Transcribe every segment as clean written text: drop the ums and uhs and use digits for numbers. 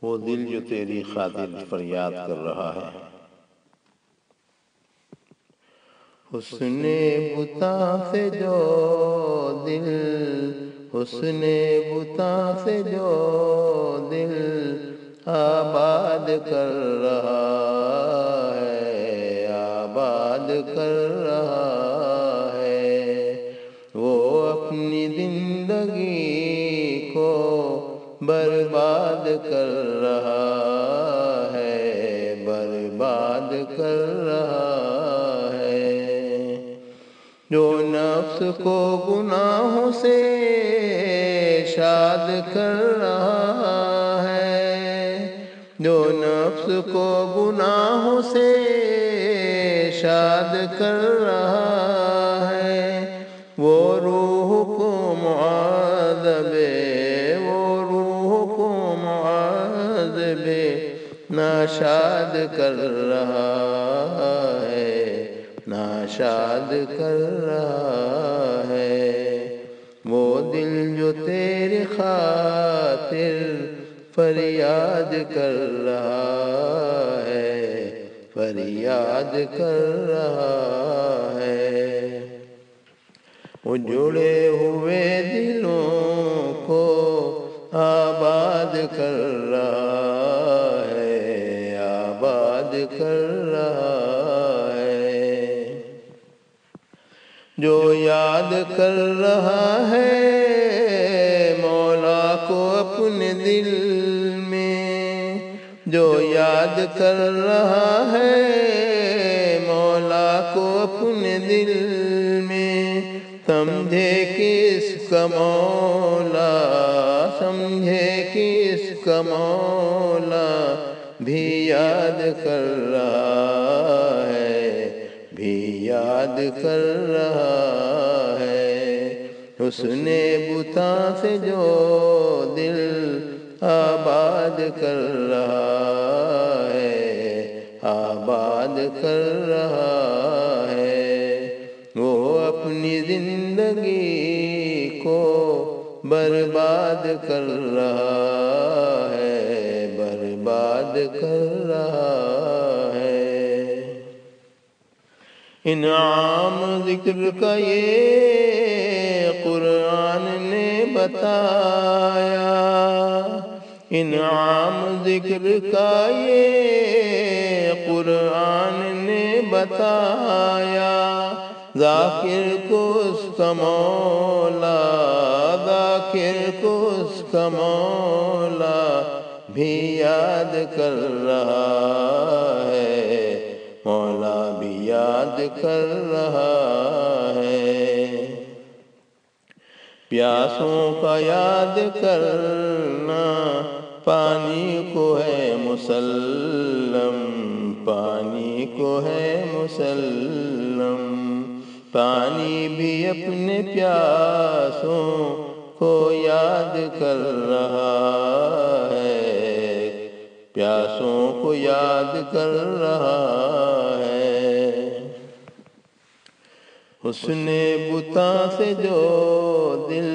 وہ دل جو تیری خاطر فریاد کر رہا ہے۔ حسن بتا سے جو دل، حسن بتا سے جو دل آباد کر رہا ہے، آباد کر رہا ہے، وہ اپنی زندگی کو برباد کر رہا ہے، برباد کر رہا ہے۔ جو نفس کو گناہوں سے شاد کر رہا ہے، جو نفس کو گناہوں سے شاد کر رہا ہے، وہ روح کو معذب، وہ روح کو معذب ناشاد کر رہا ہے، ناشاد کر رہا ہے۔ وہ دل جو تیری خاطر فریاد کر رہا ہے، فریاد کر رہا ہے۔ وہ جڑے ہوئے دلوں کو آباد کر رہا ہے، آباد کر رہا ہے۔ جو یاد کر رہا ہے مولا کو اپنے دل میں، جو یاد کر رہا ہے مولا کو اپنے دل میں، سمجھے کہ اس کا مولا، سمجھے کہ اس کا مولا بھی یاد کر رہا ہے، بھی یاد کر رہا ہے۔ حسن بتا سے جو دل آباد کر رہا ہے، آباد کر رہا ہے، وہ اپنی زندگی کو برباد کر رہا ہے، برباد کر رہا ہے۔ انعام ذکر کا یہ قرآن نے بتایا، انعام ذکر کا یہ قرآن نے بتایا، ذاکر کو اس کا مولا، ذاکر کو اس کا مولا بھی یاد کر رہا ہے، مولا بھی یاد کر رہا ہے۔ پیاسوں کا یاد کرنا پانی کو ہے مسلم، پانی کو ہے مسلم، پانی بھی اپنے پیاسوں کو یاد کر رہا ہے، پیاسوں کو یاد کر رہا ہے۔ حسن بتا سے جو دل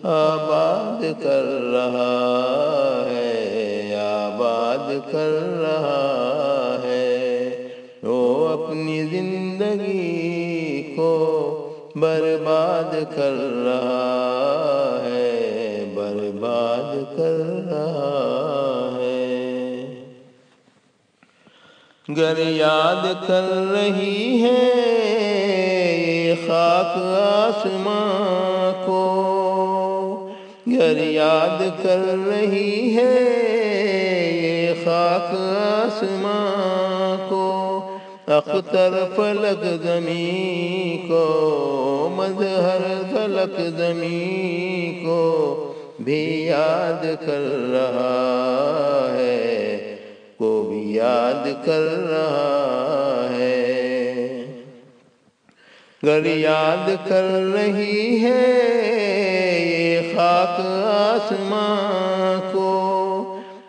آباد کر رہا ہے، آباد کر رہا ہے، وہ اپنی زندگی کو برباد کر رہا ہے، برباد کر رہا ہے۔ گر یاد کر رہی ہے یہ خاک آسماں کو، گر یاد کر رہی ہے یہ خاک آسماں کو، اختر فلک زمین کو، مظہر فلک زمین کو بھی یاد کر رہا ہے، کو بھی یاد کر رہا ہے۔ گر یاد کر رہی ہے یہ خاک آسماں کو،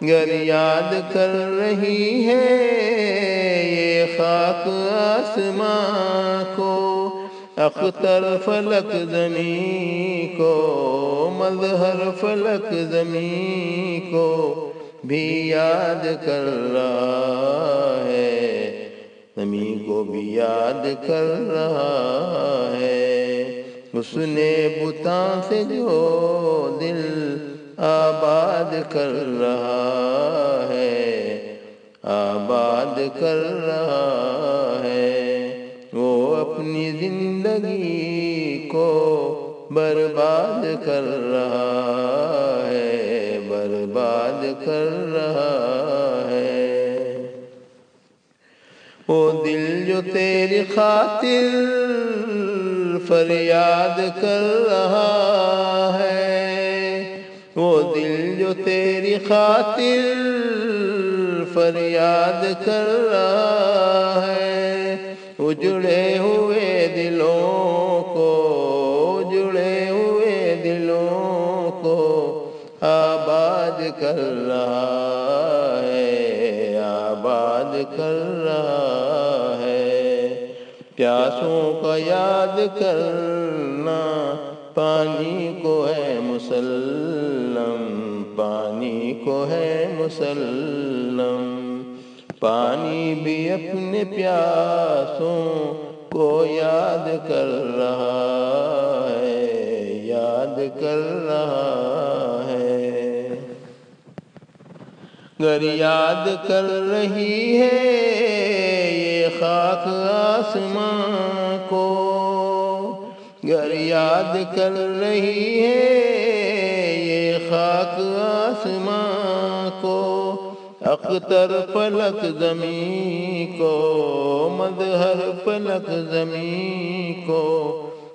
گر یاد کر رہی ہے یہ خاک آسماں کو، اختر فلک زمین کو، مظہر فلک زمین کو بھی یاد کر رہا ہے، زمین کو بھی یاد کر رہا ہے۔ اس نے بتاں سے جو دل آباد کر رہا ہے، آباد کر رہا ہے، وہ اپنی زندگی کو برباد کر رہا ہے، برباد کر رہا ہے۔ وہ دل جو تیری خاطر فریاد کر رہا ہے، وہ دل جو تیری خاطر فریاد کر رہا ہے، اجڑے ہوئے دلوں کو، اجڑے ہوئے دلوں کو آباد کر رہا ہے، آباد کر رہا ہے۔ پیاسوں کا یاد کرنا پانی کو ہے مسلم، پانی کو ہے مسلم، پانی بھی اپنے پیاسوں کو یاد کر رہا ہے، یاد کر رہا ہے۔ گر یاد کر رہی ہے یہ خاک آسماں کو، گر یاد کر رہی ہے یہ خاک آسماں کو، اختر فلک زمین کو، مظہر فلک زمین کو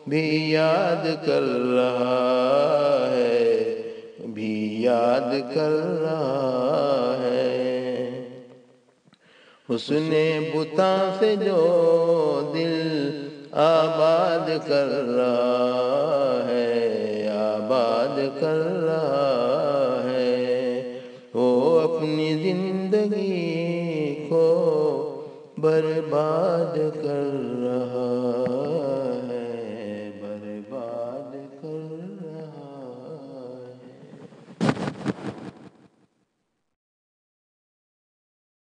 بھی یاد کر رہا ہے، بھی یاد کر رہا ہے۔ اس نے بتاں سے جو دل آباد کر رہا ہے، آباد کر رہا ہے، وہ اپنی زندگی کو برباد کر رہا ہے۔